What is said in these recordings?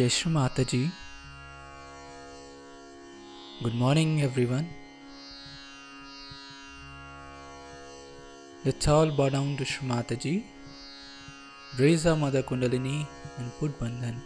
Jai Shri Mataji. Good morning, everyone. Let's all bow down to Shri Mataji, raise our Mother Kundalini and put Bandhan.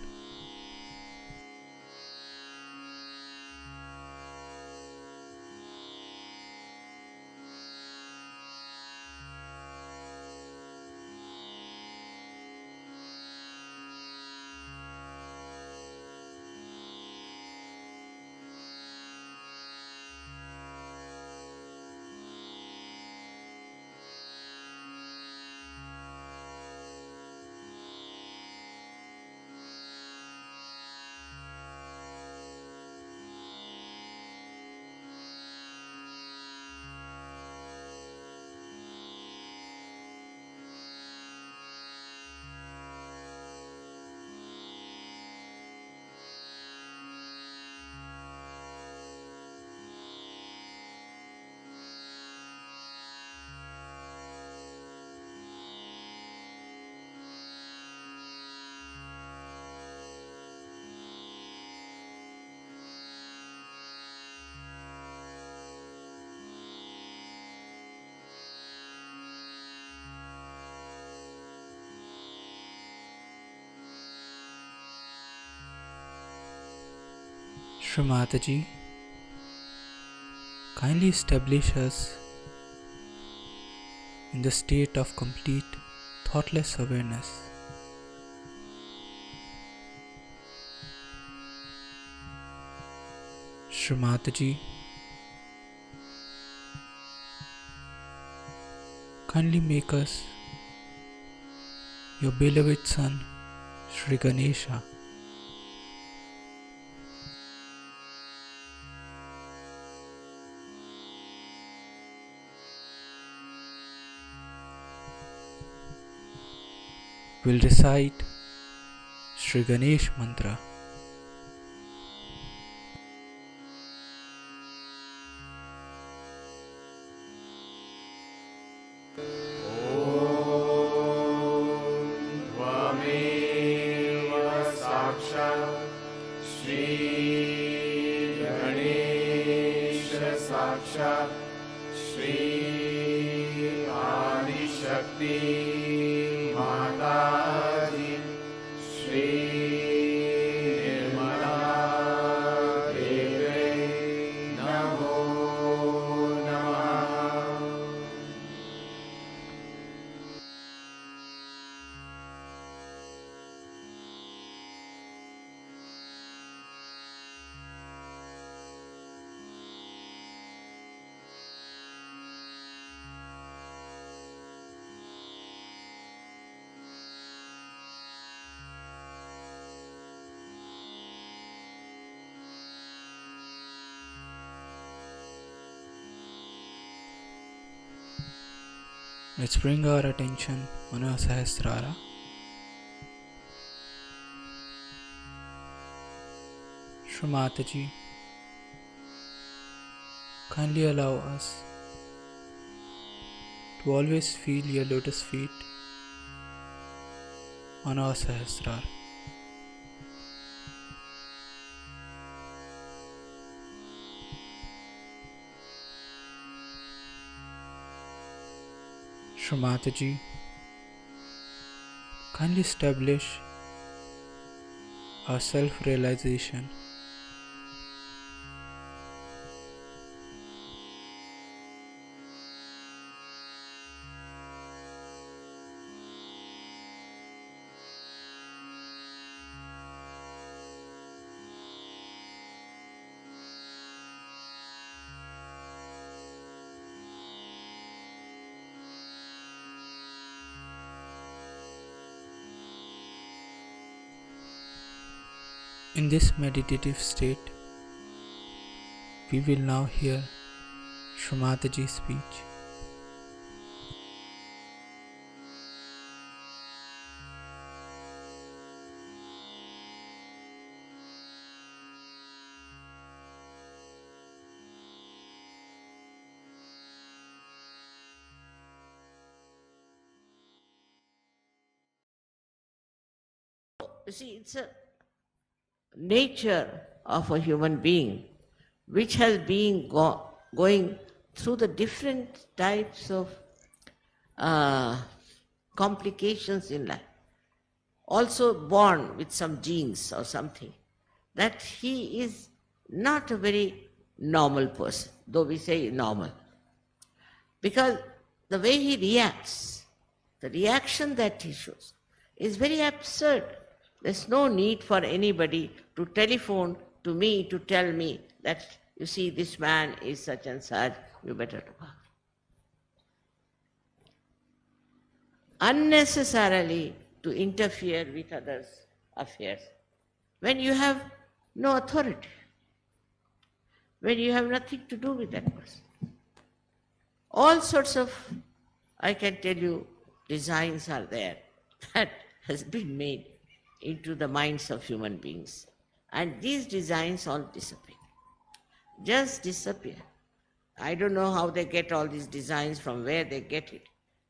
Shri Mataji, kindly establish us in the state of complete thoughtless awareness. Shri Mataji, kindly make us your beloved son, Shri Ganesha. Will recite Shri Ganesh Mantra. साक्षात् श्री आदिशक्ति माताजी श्री निर्मला देवे नमो नमः। Let's bring our attention on our Sahasrara. Shri Mataji, kindly allow us to always feel your lotus feet on our Sahasrara. Shri Mataji, kindly establish our self-realization. In this meditative state, we will now hear Shri Mataji's speech. See, it's nature of a human being, which has been going through the different types of complications in life, also born with some genes or something, that he is not a very normal person, though we say normal. Because the way he reacts, the reaction that he shows, is very absurd. There's no need for anybody to telephone to me to tell me that, you see, this man is such and such, you better look out. Unnecessarily to interfere with others' affairs when you have no authority, when you have nothing to do with that person. All sorts of, I can tell you, designs are there that has been made into the minds of human beings. And these designs all disappear. Just disappear. I don't know how they get all these designs, from where they get it.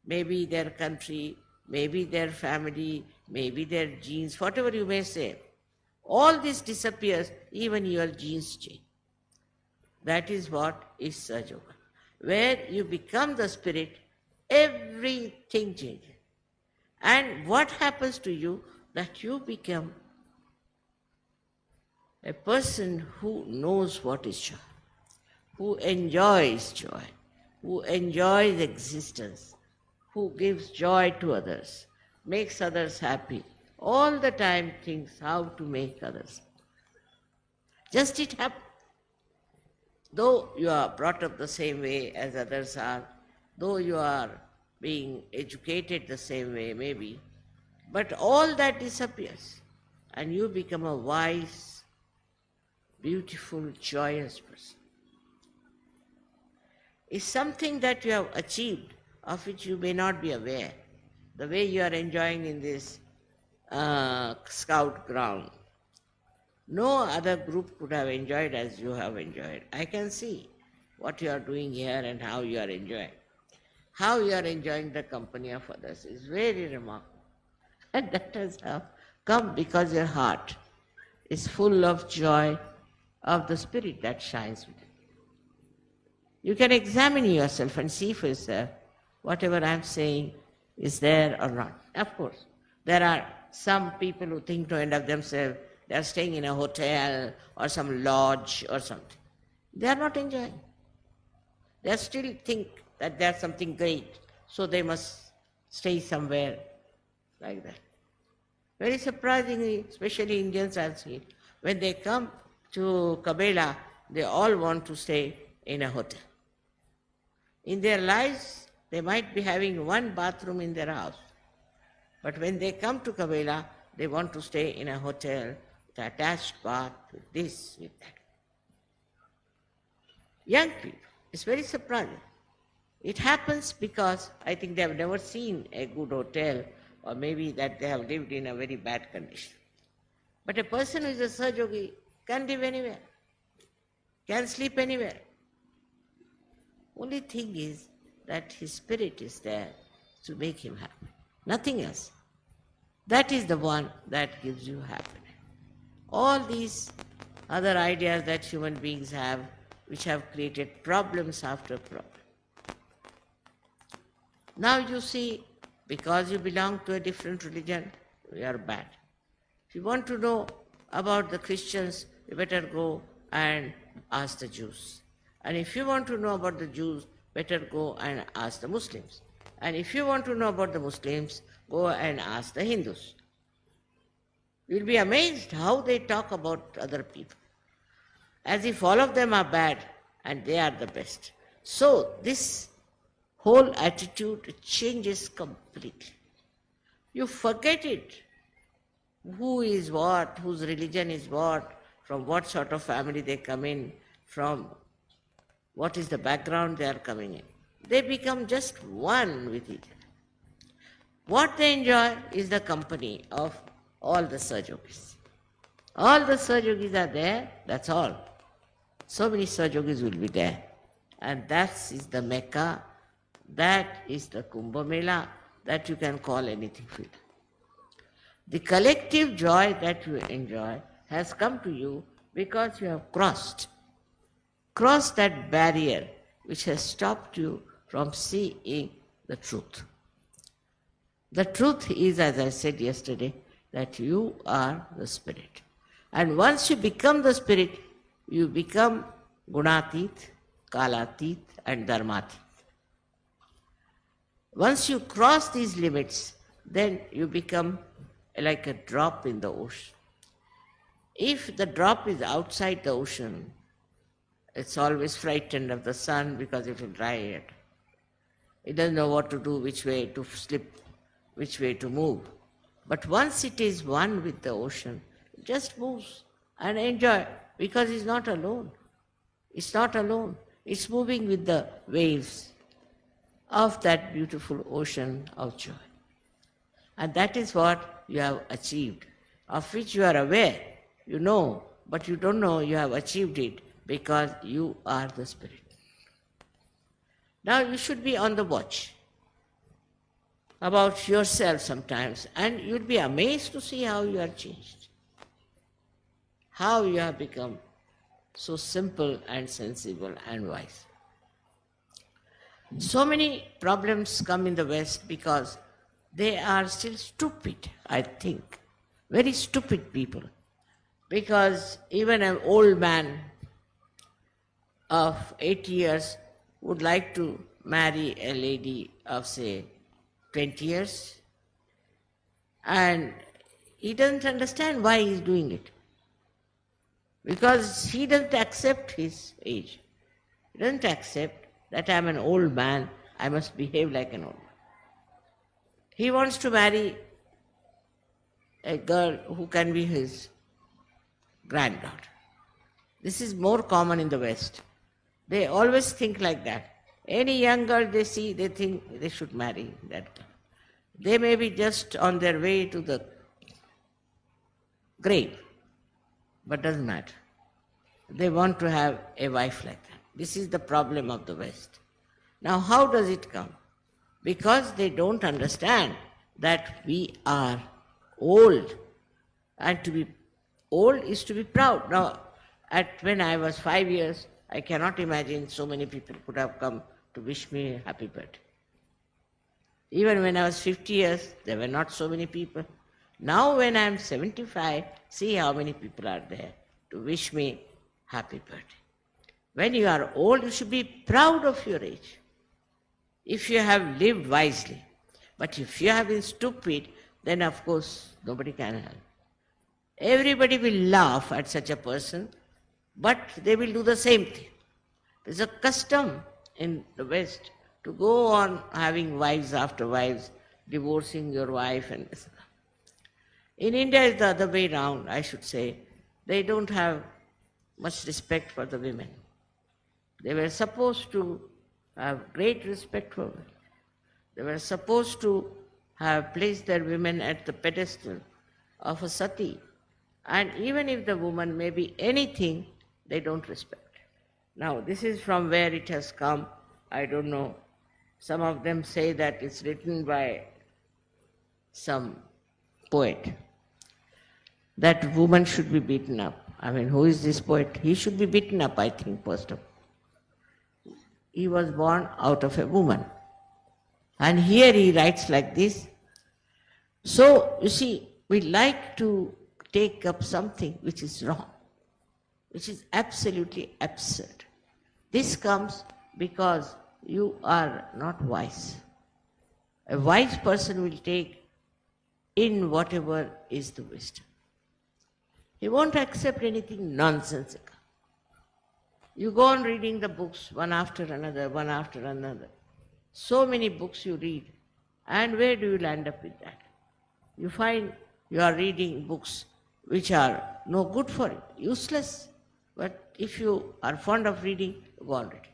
Maybe their country, maybe their family, maybe their genes, whatever you may say. All this disappears, even your genes change. That is what is Sahaja Yoga. Where you become the spirit, everything changes. And what happens to you? That you become a person who knows what is joy, who enjoys joy, who enjoys existence, who gives joy to others, makes others happy, all the time thinks how to make others. Just it happens. Though you are brought up the same way as others are, though you are being educated the same way maybe, but all that disappears and you become a wise, beautiful, joyous person. It's something that you have achieved, of which you may not be aware. The way you are enjoying in this scout ground, no other group could have enjoyed as you have enjoyed. I can see what you are doing here and how you are enjoying. How you are enjoying the company of others is very remarkable. And that has come because your heart is full of joy of the spirit that shines within. You can examine yourself and see for yourself whatever I am saying is there or not. Of course, there are some people who think to end of themselves, they are staying in a hotel or some lodge or something. They are not enjoying. They still think that there's something great, so they must stay somewhere like that. Very surprisingly, especially Indians I've seen, when they come to Kabela, they all want to stay in a hotel. In their lives, they might be having one bathroom in their house. But when they come to Kabela, they want to stay in a hotel with attached bath, with this, with that. Young people, it's very surprising. It happens because I think they have never seen a good hotel, or maybe that they have lived in a very bad condition. But a person who is a Sahaja Yogi can live anywhere, can sleep anywhere. Only thing is that his spirit is there to make him happy. Nothing else. That is the one that gives you happiness. All these other ideas that human beings have, which have created problems after problem. Now you see, because you belong to a different religion, you are bad. If you want to know about the Christians, you better go and ask the Jews. And if you want to know about the Jews, better go and ask the Muslims. And if you want to know about the Muslims, go and ask the Hindus. You'll be amazed how they talk about other people, as if all of them are bad and they are the best. So this whole attitude changes completely. You forget it. Who is what, whose religion is what, from what sort of family they come in, from what is the background they are coming in. They become just one with each other. What they enjoy is the company of all the Sahaja Yogis. All the Sahaja Yogis are there, that's all. So many Sahaja Yogis will be there. And that is the Mecca, that is the Kumbh Mela, that you can call anything for it. The collective joy that you enjoy has come to you because you have crossed that barrier which has stopped you from seeing the truth. The truth is, as I said yesterday, that you are the spirit. And once you become the spirit, you become gunatit, kalatit and dharmatit. Once you cross these limits, then you become like a drop in the ocean. If the drop is outside the ocean, it's always frightened of the sun because it will dry it. It doesn't know what to do, which way to slip, which way to move. But once it is one with the ocean, it just moves and enjoy because it's not alone. It's not alone. It's moving with the waves of that beautiful ocean of joy. And that is what you have achieved, of which you are aware. You know, but you don't know you have achieved it because you are the spirit. Now you should be on the watch about yourself sometimes, and you'll be amazed to see how you are changed, how you have become so simple and sensible and wise. So many problems come in the West because they are still stupid, I think, very stupid people. Because even an old man of 80 years would like to marry a lady of, say, 20 years, and he doesn't understand why he's doing it. Because he doesn't accept his age. He doesn't accept that I'm an old man, I must behave like an old man. He wants to marry a girl who can be his granddaughter. This is more common in the West. They always think like that. Any young girl they see, they think they should marry that girl. They may be just on their way to the grave, but doesn't matter. They want to have a wife like that. This is the problem of the West. Now, how does it come? Because they don't understand that we are old, and to be old is to be proud. Now, when I was 5 years, I cannot imagine so many people could have come to wish me happy birthday. Even when I was 50 years, there were not so many people. Now when I am 75, see how many people are there to wish me happy birthday. When you are old, you should be proud of your age, if you have lived wisely. But if you have been stupid, then of course nobody can help. Everybody will laugh at such a person, but they will do the same thing. There's a custom in the West to go on having wives after wives, divorcing your wife and this. In India it's the other way round, I should say. They don't have much respect for the women. They were supposed to have great respect for women. They were supposed to have placed their women at the pedestal of a sati. And even if the woman may be anything, they don't respect. Now, this is from where it has come. I don't know. Some of them say that it's written by some poet, that woman should be beaten up. I mean, who is this poet? He should be beaten up, I think, first of all. He was born out of a woman. And here he writes like this. So, you see, we like to take up something which is wrong, which is absolutely absurd. This comes because you are not wise. A wise person will take in whatever is the wisdom. He won't accept anything nonsensical. You go on reading the books one after another, one after another. So many books you read, and where do you land up with that? You find you are reading books which are no good for it, useless. But if you are fond of reading, go on reading.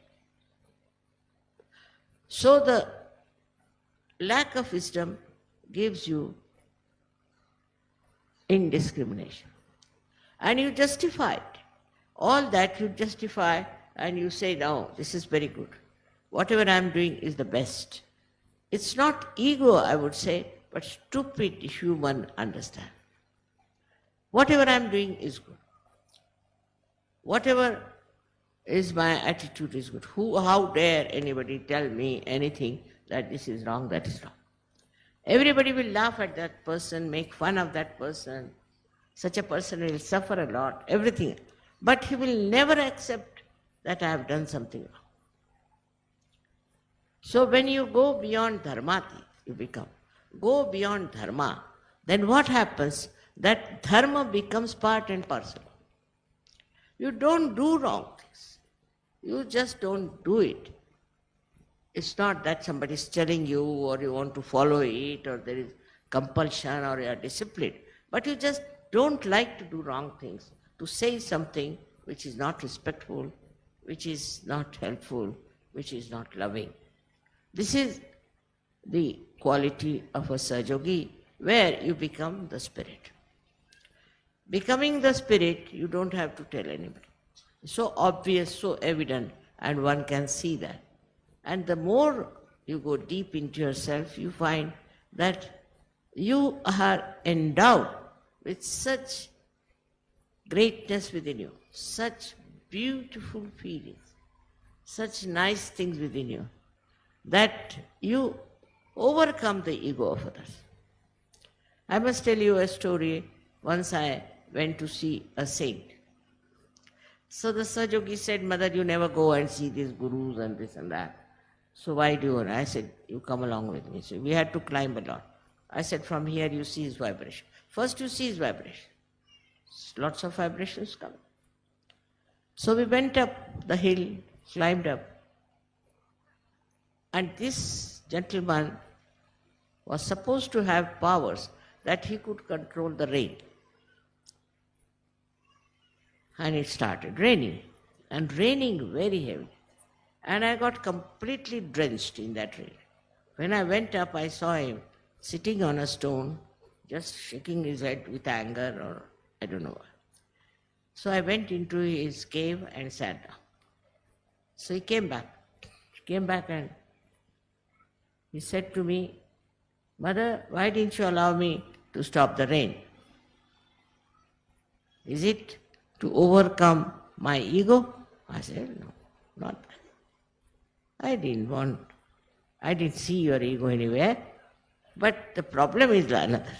So the lack of wisdom gives you indiscrimination. And you justify it. All that you justify and you say, no, this is very good. Whatever I am doing is the best. It's not ego, I would say, but stupid human understanding. Whatever I am doing is good. Whatever is my attitude is good. How dare anybody tell me anything that this is wrong, that is wrong. Everybody will laugh at that person, make fun of that person. Such a person will suffer a lot, everything. But he will never accept that I have done something wrong. So when you go beyond dharma, go beyond dharma, then what happens? That dharma becomes part and parcel. You don't do wrong things. You just don't do it. It's not that somebody is telling you or you want to follow it or there is compulsion or you are disciplined. But you just don't like to do wrong things, to say something which is not respectful, which is not helpful, which is not loving. This is the quality of a Sahajogi, where you become the spirit. Becoming the spirit, you don't have to tell anybody. So obvious, so evident, and one can see that. And the more you go deep into yourself, you find that you are endowed with such greatness within you, such beautiful feelings, such nice things within you, that you overcome the ego of others. I must tell you a story. Once I went to see a saint. So the Sahajogi said, Mother, you never go and see these gurus and this and that. So why do you want? I said, you come along with me. So we had to climb a lot. I said, from here you see his vibration. First you see his vibration. Lots of vibrations come. So we went up the hill, climbed up. And this gentleman was supposed to have powers that he could control the rain. And it started raining, and raining very heavy. And I got completely drenched in that rain. When I went up, I saw him sitting on a stone, just shaking his head with anger or I don't know what. So I went into his cave and sat down. So he came back and he said to me, Mother, why didn't you allow me to stop the rain? Is it to overcome my ego? I said, no, not that. I didn't see your ego anywhere. But the problem is another.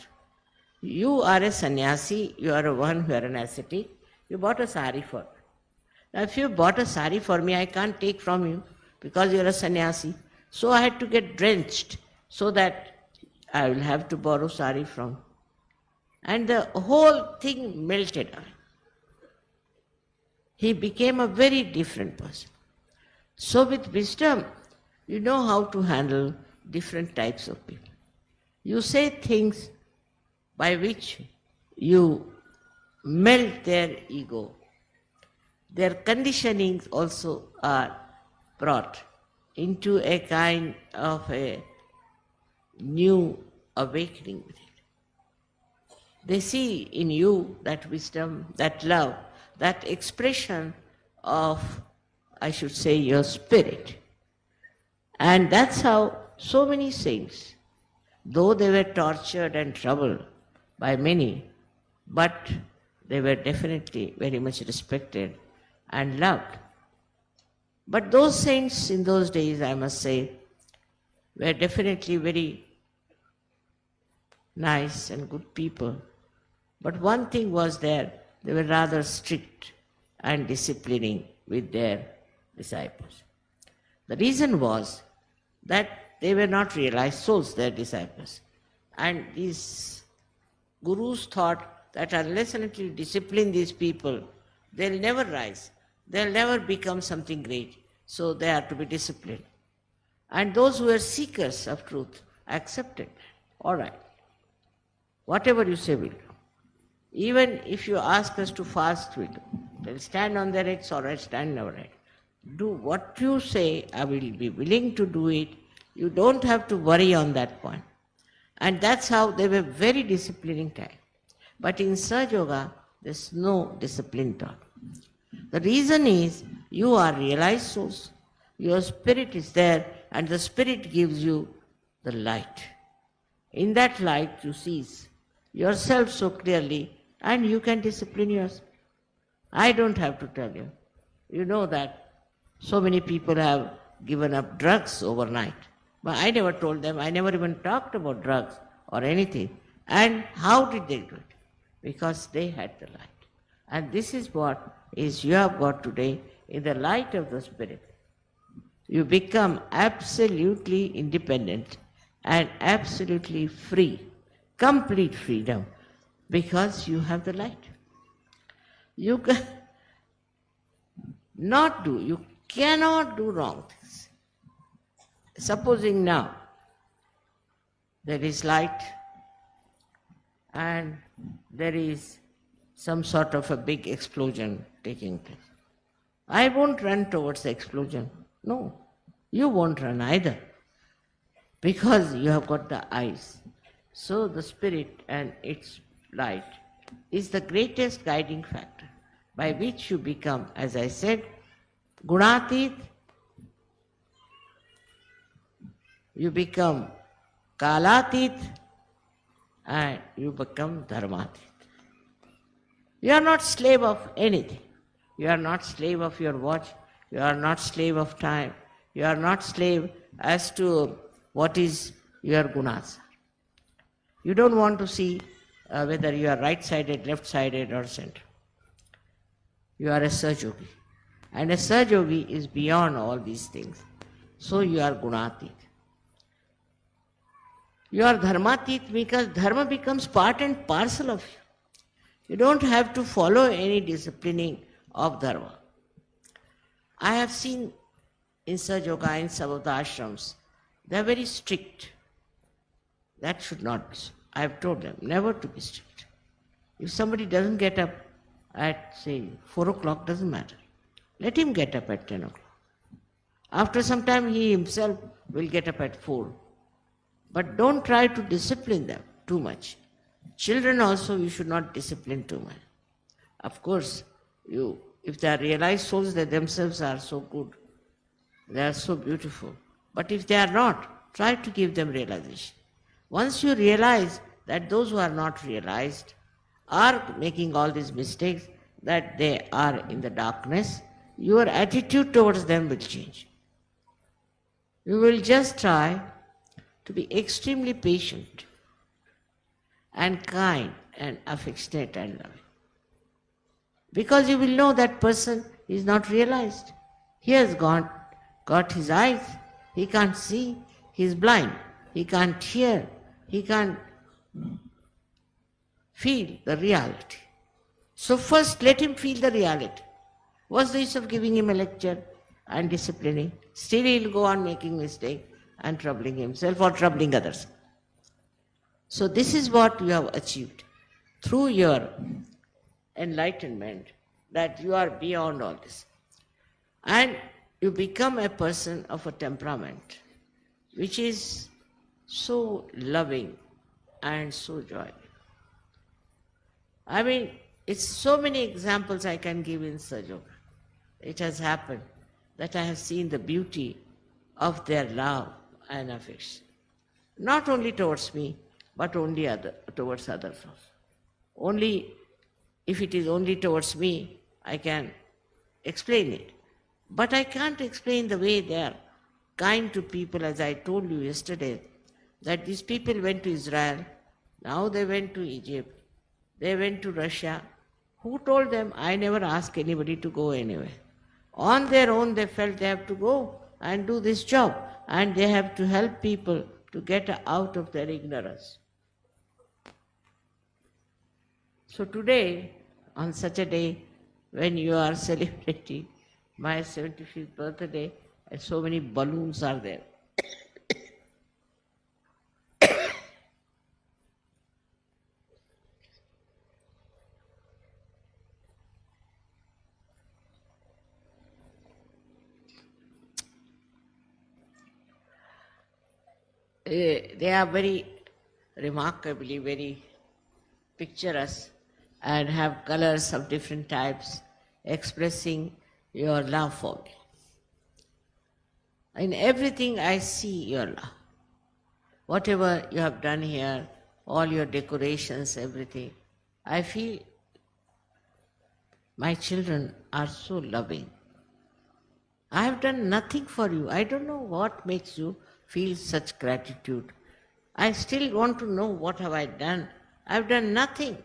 You are a sannyasi, you are one who are an ascetic, you bought a sari for me. Now if you bought a sari for me, I can't take from you because you are a sannyasi. So I had to get drenched so that I will have to borrow sari from. And the whole thing melted away. He became a very different person. So with wisdom, you know how to handle different types of people. You say things by which you melt their ego. Their conditionings also are brought into a kind of a new awakening with it. They see in you that wisdom, that love, that expression of, I should say, your spirit. And that's how so many saints, though they were tortured and troubled by many, but they were definitely very much respected and loved. But those saints in those days, I must say, were definitely very nice and good people. But one thing was there, they were rather strict and disciplining with their disciples. The reason was that they were not realized souls, their disciples. And these gurus thought that unless and until you discipline these people, they'll never rise. They'll never become something great. So they are to be disciplined. And those who were seekers of truth accepted. All right. Whatever you say, we'll do. Even if you ask us to fast, we'll do. They'll stand on their heads, or I'll stand on our head. Do what you say, I will be willing to do it. You don't have to worry on that point. And that's how they were very disciplining time. But in Sahaja Yoga, there's no discipline taught. The reason is you are realized souls. Your spirit is there, and the spirit gives you the light. In that light you see yourself so clearly and you can discipline yourself. I don't have to tell you. You know that so many people have given up drugs overnight. But I never told them, I never even talked about drugs or anything. And how did they do it? Because they had the light. And this is what is you have got today in the light of the Spirit. You become absolutely independent and absolutely free, complete freedom, because you have the light. You cannot do wrong things. Supposing now there is light and there is some sort of a big explosion taking place. I won't run towards the explosion. No, you won't run either, because you have got the eyes. So the Spirit and its light is the greatest guiding factor by which you become, as I said, Gunatit, you become Kalatit, and you become Dharmatit. You are not slave of anything. You are not slave of your watch. You are not slave of time. You are not slave as to what is your gunas. You don't want to see whether you are right-sided, left-sided or center. You are a Sahajogi. And a Sahajogi is beyond all these things. So you are Gunatit. You are Dharmatit because Dharma becomes part and parcel of you. You don't have to follow any disciplining of Dharma. I have seen in Sahaja in some of the ashrams, they are very strict. That should not be so. I have told them never to be strict. If somebody doesn't get up at, say, 4 o'clock, doesn't matter. Let him get up at 10 o'clock. After some time, he himself will get up at 4. But don't try to discipline them too much. Children also, you should not discipline too much. Of course, if they are realized souls, they themselves are so good, they are so beautiful. But if they are not, try to give them realization. Once you realize that those who are not realized are making all these mistakes, that they are in the darkness, your attitude towards them will change. You will just try to be extremely patient and kind and affectionate and loving. Because you will know that person is not realized. He has got his eyes, he can't see, he is blind, he can't hear, he can't feel the reality. So first let him feel the reality. What's the use of giving him a lecture and disciplining? Still he will go on making mistakes and troubling himself or troubling others. So this is what you have achieved through your enlightenment, that you are beyond all this. And you become a person of a temperament which is so loving and so joyful. I mean, it's so many examples I can give in Sahaja. It has happened that I have seen the beauty of their love and affection. Not only towards me, but only towards others also. Only if it is only towards me, I can explain it. But I can't explain the way they are kind to people, as I told you yesterday, that these people went to Israel, now they went to Egypt, they went to Russia. Who told them? I never asked anybody to go anywhere. On their own they felt they have to go and do this job, and they have to help people to get out of their ignorance. So today, on such a day when you are celebrating my 75th birthday, and so many balloons are there. They are very remarkably, very picturesque and have colors of different types expressing your love for me. In everything I see your love. Whatever you have done here, all your decorations, everything, I feel my children are so loving. I have done nothing for you. I don't know what makes you feel such gratitude. I still want to know what have I done. I've done nothing.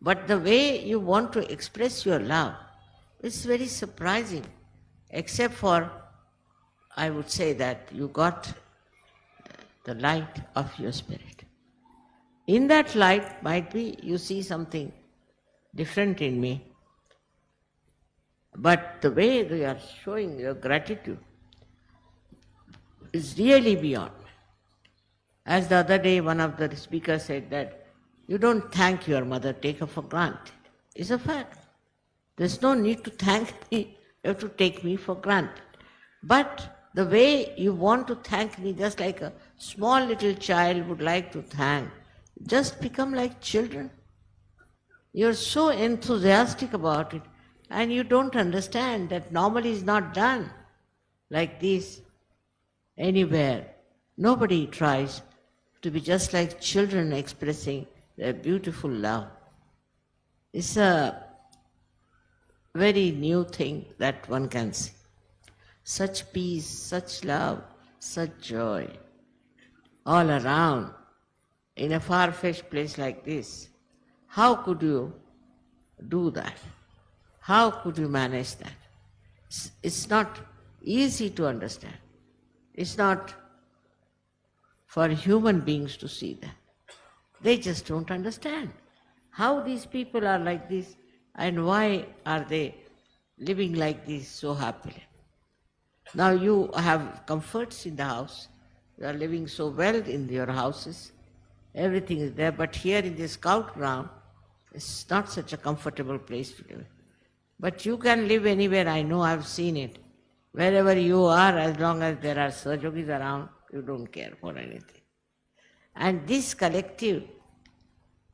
But the way you want to express your love is very surprising. Except for, I would say that you got the light of your spirit. In that light, might be you see something different in me. But the way you are showing your gratitude is really beyond. As the other day, one of the speakers said that you don't thank your mother, take her for granted. It's a fact. There's no need to thank me, you have to take me for granted. But the way you want to thank me, just like a small little child would like to thank, just become like children. You're so enthusiastic about it, and you don't understand that normally is not done like this anywhere. Nobody tries to be just like children expressing their beautiful love. It's a very new thing that one can see. Such peace, such love, such joy all around in a far-fetched place like this. How could you do that? How could you manage that? It's not easy to understand. It's not for human beings to see that. They just don't understand how these people are like this and why are they living like this so happily. Now you have comforts in the house. You are living so well in your houses. Everything is there. But here in this scout ground, it's not such a comfortable place to live. But you can live anywhere. I know, I've seen it. Wherever you are, as long as there are Sahajogis around, you don't care for anything. And this collective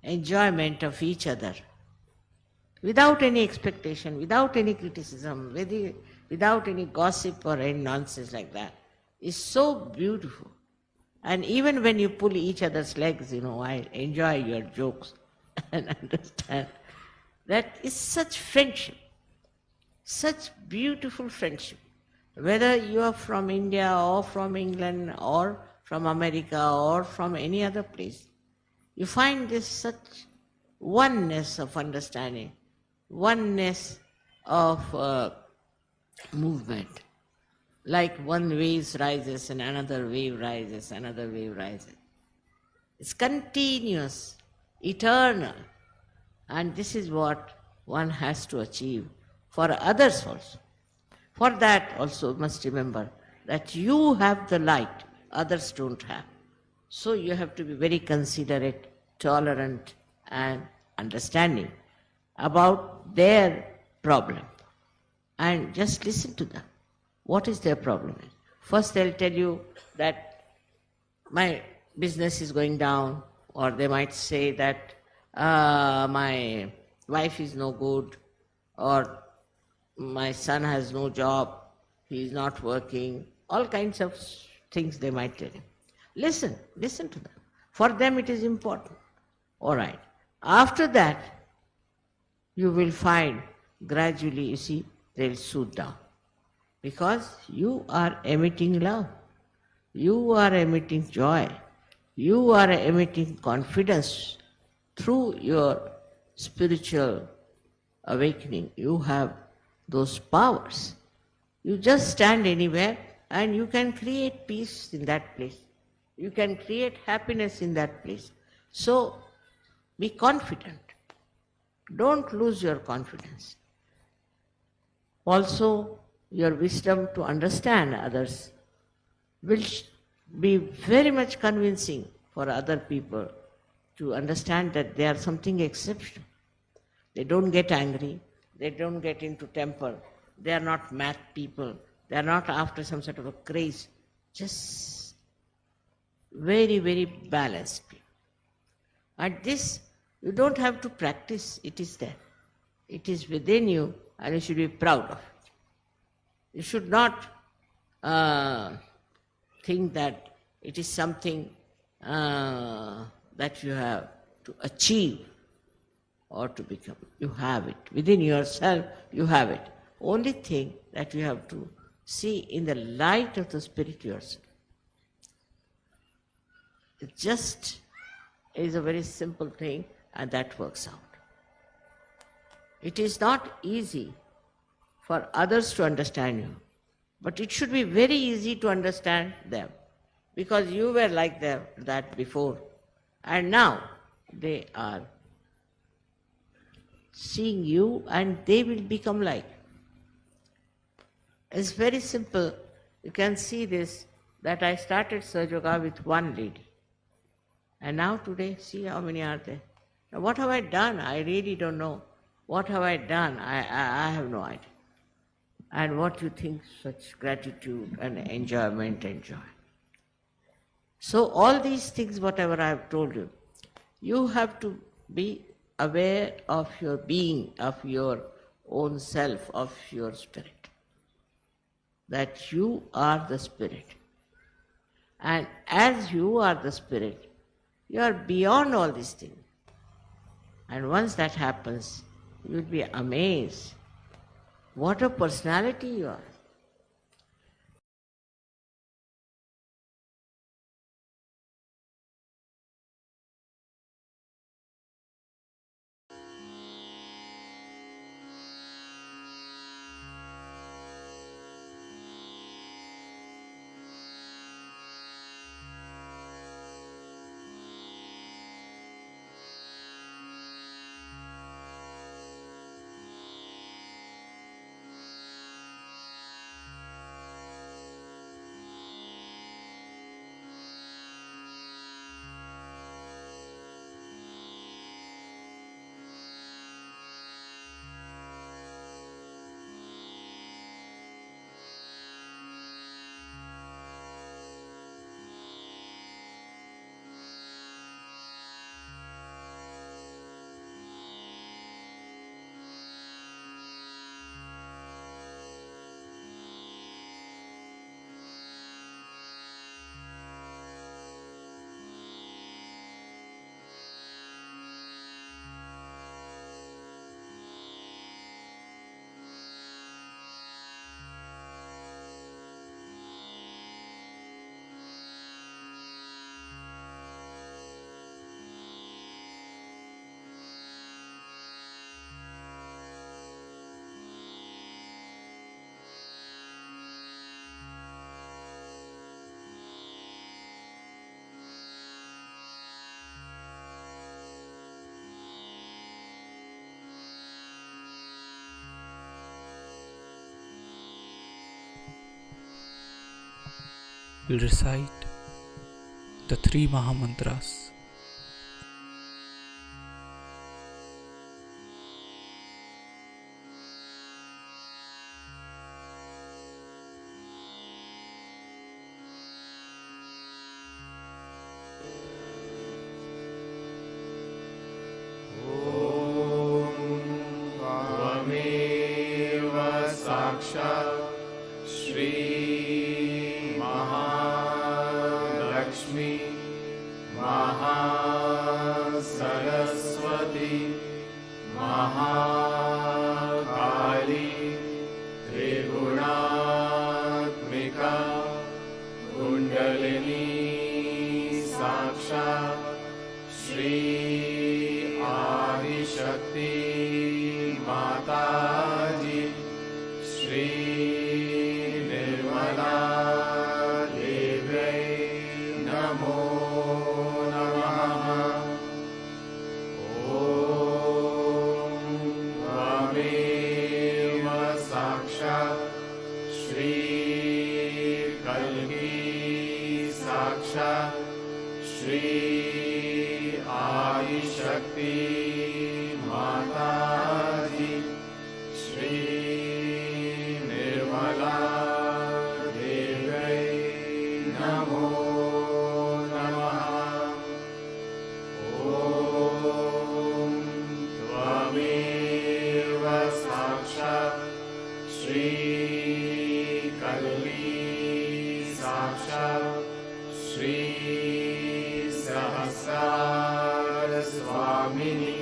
enjoyment of each other, without any expectation, without any criticism, without any gossip or any nonsense like that, is so beautiful. And even when you pull each other's legs, I enjoy your jokes and understand that is such friendship, such beautiful friendship. Whether you are from India or from England or from America or from any other place, you find this such oneness of understanding, oneness of movement. Like one wave rises and another wave rises, another wave rises. It's continuous, eternal. And this is what one has to achieve for others also. For that also must remember that you have the light others don't have. So you have to be very considerate, tolerant and understanding about their problem. And just listen to them. What is their problem? First they'll tell you that my business is going down, or they might say that my wife is no good, or my son has no job, he is not working, all kinds of things they might tell you. Listen to them. For them it is important. All right. After that, you will find gradually, you see, they'll soothe down. Because you are emitting love. You are emitting joy. You are emitting confidence through your spiritual awakening. You have those powers. You just stand anywhere and you can create peace in that place. You can create happiness in that place. So, be confident. Don't lose your confidence. Also, your wisdom to understand others will be very much convincing for other people to understand that they are something exceptional. They don't get angry. They don't get into temper. They are not mad people. They are not after some sort of a craze. Just very, very balanced people. And this, you don't have to practice. It is there. It is within you and you should be proud of it. You should not think that it is something that you have to achieve or to become. You have it. Within yourself, you have it. Only thing that you have to see in the light of the Spirit yourself. It just is a very simple thing, and that works out. It is not easy for others to understand you, but it should be very easy to understand them, because you were like that before, and now they are seeing you and they will become like. It's very simple. You can see this, that I started Sahaja Yoga with one lady. And now today, see how many are there. Now what have I done? I really don't know. What have I done? I have no idea. And what you think, such gratitude and enjoyment and joy. So all these things, whatever I have told you, you have to be aware of your being, of your own self, of your spirit. That you are the spirit. And as you are the spirit, you are beyond all these things. And once that happens, you will be amazed. What a personality you are. We'll recite the 3 Mahamantras. त्वमेव साक्षात् श्री महालक्ष्मी महासरस्वती महाकाली त्रिगुणात्मिका कुण्डलिनी साक्षात् श्री आदिशक्ति माताजी श्री निर्मला देव्यै नमो नमः। ॐ त्वमेव साक्षात् श्री कल्की साक्षात् श्री आदिशक्ति माताजी श्री निर्मला देव्यै नमो नमः। ॐ त्वमेव साक्षात् श्री कल्की साक्षात् श्री सहस्रार स्वामिनी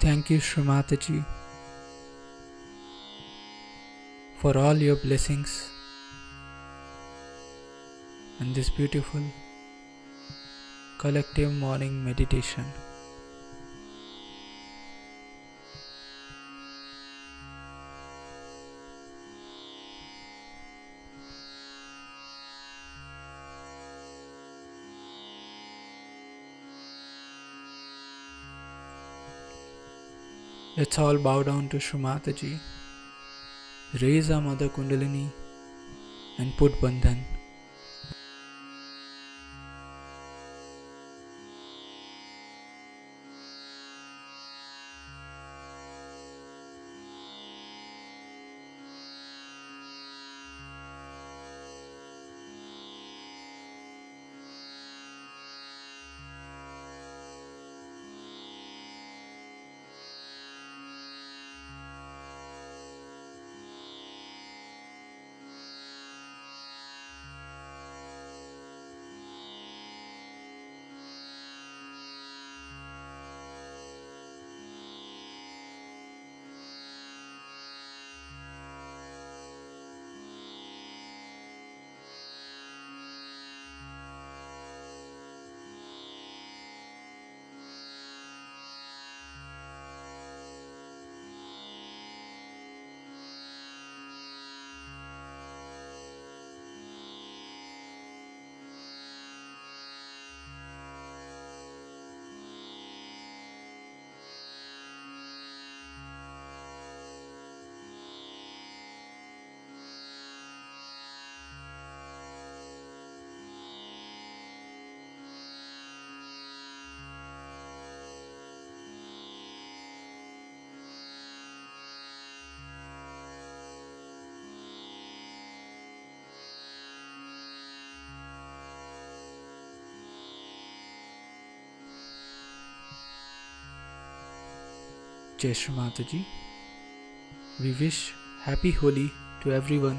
Thank you, Shri Mataji, for all your blessings and this beautiful collective morning meditation. Let's all bow down to Shri Mataji, raise our Mother Kundalini and put Bandhan. Jai Shri Mataji. We wish Happy Holi to everyone